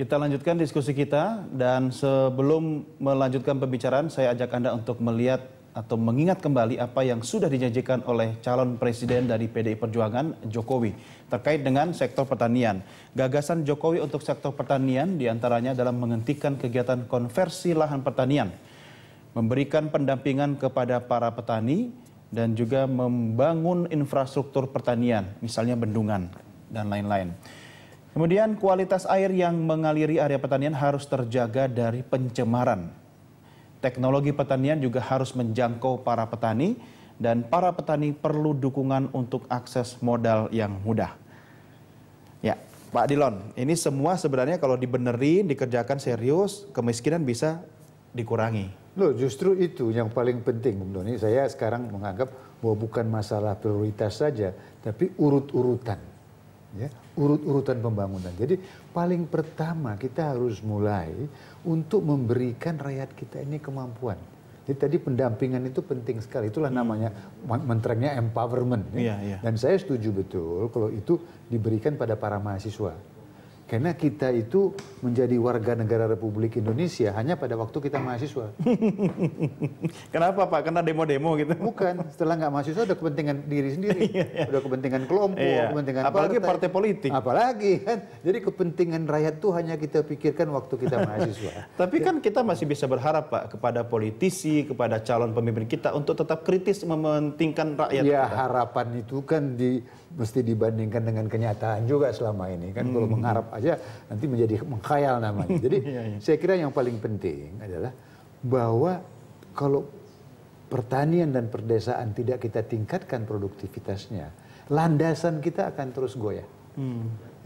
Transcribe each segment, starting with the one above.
Kita lanjutkan diskusi kita, dan sebelum melanjutkan pembicaraan, saya ajak Anda untuk melihat atau mengingat kembali apa yang sudah dijanjikan oleh calon presiden dari PDI Perjuangan, Jokowi, terkait dengan sektor pertanian. Gagasan Jokowi untuk sektor pertanian diantaranya dalam menghentikan kegiatan konversi lahan pertanian, memberikan pendampingan kepada para petani, dan juga membangun infrastruktur pertanian, misalnya bendungan, dan lain-lain. Kemudian kualitas air yang mengaliri area pertanian harus terjaga dari pencemaran. Teknologi pertanian juga harus menjangkau para petani, dan para petani perlu dukungan untuk akses modal yang mudah. Ya, Pak Dilon, ini semua sebenarnya kalau dibenerin, dikerjakan serius, kemiskinan bisa dikurangi. Loh, justru itu yang paling penting, Bung Doni. Saya sekarang menganggap bahwa bukan masalah prioritas saja, tapi urut-urutan. Ya, urut-urutan pembangunan. Jadi paling pertama kita harus mulai untuk memberikan rakyat kita ini kemampuan. Jadi tadi pendampingan itu penting sekali. Itulah namanya menterengnya empowerment. Ya. Dan saya setuju betul kalau itu diberikan pada para mahasiswa. Karena kita itu menjadi warga negara Republik Indonesia hanya pada waktu kita mahasiswa. Kenapa Pak? Karena demo-demo gitu? Bukan, setelah nggak mahasiswa ada kepentingan diri sendiri. Udah kepentingan kelompok, kepentingan apalagi partai politik. Apalagi kan. Jadi kepentingan rakyat itu hanya kita pikirkan waktu kita mahasiswa. Tapi kan kita masih bisa berharap Pak kepada politisi, kepada calon pemimpin kita untuk tetap kritis mementingkan rakyat. Ya kita. Harapan itu kan mesti dibandingkan dengan kenyataan juga selama ini kan. Kalau mengharap aja nanti menjadi mengkhayal namanya. Jadi saya kira yang paling penting adalah bahwa kalau pertanian dan perdesaan tidak kita tingkatkan produktivitasnya, landasan kita akan terus goyah.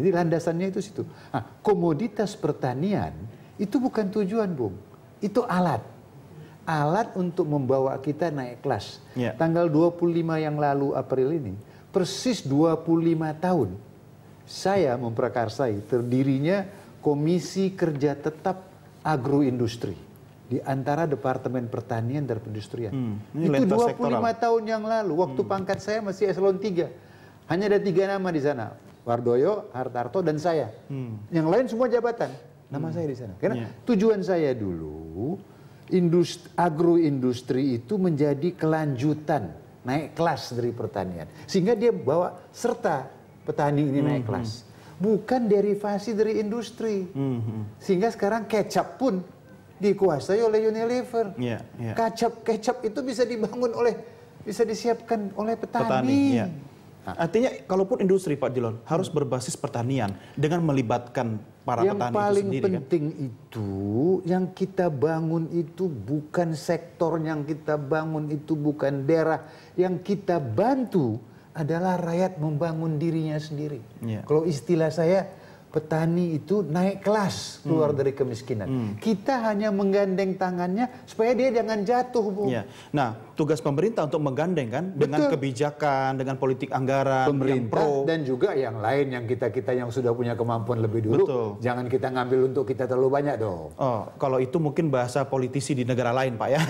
Jadi landasannya itu situ. Nah, komoditas pertanian itu bukan tujuan, Bung. Itu alat. Alat untuk membawa kita naik kelas. Tanggal 25 yang lalu April ini, persis 25 tahun saya memprakarsai terdirinya Komisi Kerja Tetap Agroindustri di antara Departemen Pertanian dan Perindustrian. Itu 25 tahun yang lalu, waktu pangkat saya masih eselon 3. Hanya ada 3 nama di sana, Wardoyo, Hartarto, dan saya. Yang lain semua jabatan, nama saya di sana. Karena tujuan saya dulu, agroindustri itu menjadi kelanjutan, naik kelas dari pertanian. Sehingga dia bawa serta petani ini naik kelas. Bukan derivasi dari industri. Sehingga sekarang kecap pun dikuasai oleh Unilever. Kecap itu bisa dibangun bisa disiapkan oleh petani. Artinya kalaupun industri Pak Dilon harus berbasis pertanian dengan melibatkan para petani itu sendiri. Yang paling penting itu, yang kita bangun itu bukan sektor, yang kita bangun itu bukan daerah, yang kita bantu adalah rakyat membangun dirinya sendiri. Kalau istilah saya, petani itu naik kelas keluar dari kemiskinan. Kita hanya menggandeng tangannya supaya dia jangan jatuh, Bu. Nah, tugas pemerintah untuk menggandeng kan dengan kebijakan, dengan politik anggaran, pemerintah yang pro. Dan juga yang lain yang kita yang sudah punya kemampuan lebih dulu. Jangan kita ngambil untuk kita terlalu banyak dong. Oh, kalau itu mungkin bahasa politisi di negara lain, Pak ya.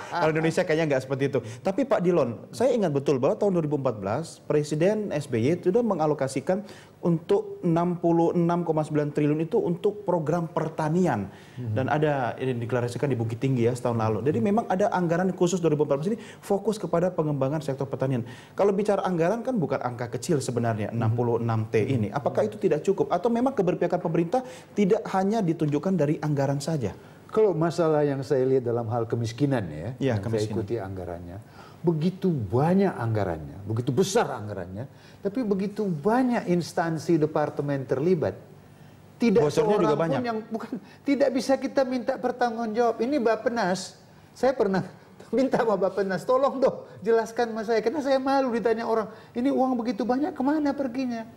Kalau Indonesia kayaknya nggak seperti itu. Tapi Pak Dilon, saya ingat betul bahwa tahun 2014 Presiden SBY sudah mengalokasikan untuk 66,9 triliun itu untuk program pertanian. Dan ada ini diklarasikan di Bukit Tinggi ya setahun lalu. Jadi memang ada anggaran khusus 2014 ini fokus kepada pengembangan sektor pertanian. Kalau bicara anggaran kan bukan angka kecil sebenarnya 66T ini. Apakah itu tidak cukup atau memang keberpihakan pemerintah tidak hanya ditunjukkan dari anggaran saja? Kalau masalah yang saya lihat dalam hal kemiskinan yang saya ikuti anggarannya, begitu banyak anggarannya, begitu besar anggarannya, tapi begitu banyak instansi departemen terlibat. Tidak seorang juga banyak. Pun yang tidak bisa kita minta pertanggungjawab. Ini Bappenas, saya pernah minta sama Bappenas, tolong dong jelaskan sama saya, karena saya malu ditanya orang, ini uang begitu banyak kemana perginya?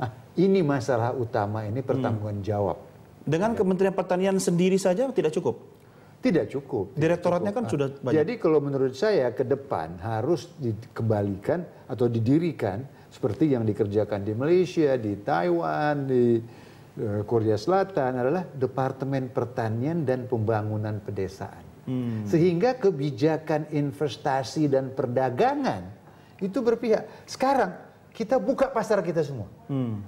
Nah, ini masalah utama, ini pertanggungjawab. Dengan Kementerian Pertanian sendiri saja tidak cukup? Tidak cukup. Direktoratnya kan sudah banyak. Jadi kalau menurut saya ke depan harus dikembalikan atau didirikan seperti yang dikerjakan di Malaysia, di Taiwan, di Korea Selatan adalah Departemen Pertanian dan Pembangunan Pedesaan. Sehingga kebijakan investasi dan perdagangan itu berpihak. Sekarang kita buka pasar kita semua.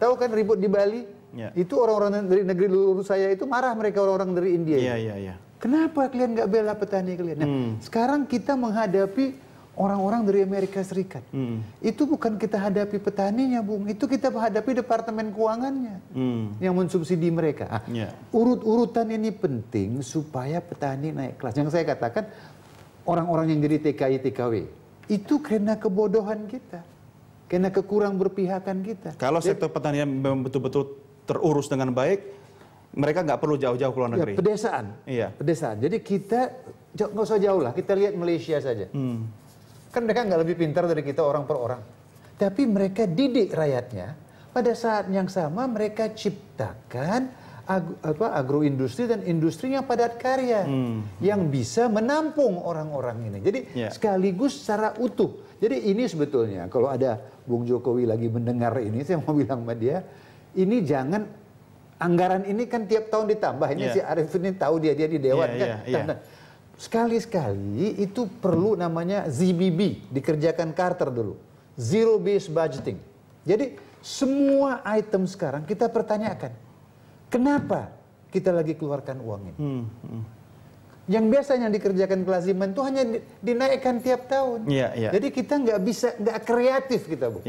Tahu kan ribut di Bali? Itu orang-orang dari negeri luar saya itu marah mereka orang-orang dari India. Kenapa kalian nggak bela petani kalian? Nah, sekarang kita menghadapi orang-orang dari Amerika Serikat. Itu bukan kita hadapi petaninya, Bung. Itu kita menghadapi Departemen Keuangannya yang mensubsidi mereka. Urut-urutan ini penting supaya petani naik kelas. Yang saya katakan, orang-orang yang jadi TKI, TKW, itu karena kebodohan kita. Karena kekurang berpihakan kita. Kalau sektor pertanian memang betul-betul terurus dengan baik, mereka nggak perlu jauh-jauh ke luar negeri. Pedesaan. Pedesaan. Jadi kita nggak usah jauh lah. Kita lihat Malaysia saja. Kan mereka nggak lebih pintar dari kita orang per orang. Tapi mereka didik rakyatnya. Pada saat yang sama mereka ciptakan agroindustri dan industri yang padat karya. Yang bisa menampung orang-orang ini. Jadi sekaligus secara utuh. Jadi ini sebetulnya kalau ada Bung Jokowi lagi mendengar ini, saya mau bilang sama dia, ini jangan, anggaran ini kan tiap tahun ditambah. Ini si Arief ini tahu dia di Dewan kan. Sekali-sekali itu perlu namanya ZBB, dikerjakan Carter dulu. Zero based budgeting. Jadi semua item sekarang kita pertanyakan, kenapa kita lagi keluarkan uang ini? Yang biasanya dikerjakan kelaziman itu hanya dinaikkan tiap tahun. Jadi kita nggak kreatif kita, Bu.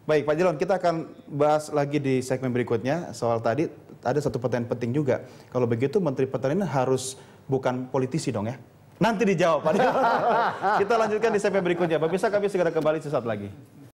Baik, Pak Jelon, kita akan bahas lagi di segmen berikutnya soal tadi. Ada satu pertanyaan penting juga. Kalau begitu Menteri Pertanian harus bukan politisi dong ya? Nanti dijawab, Pak Jelon. Kita lanjutkan di segmen berikutnya. Pemirsa, kami segera kembali sesaat lagi.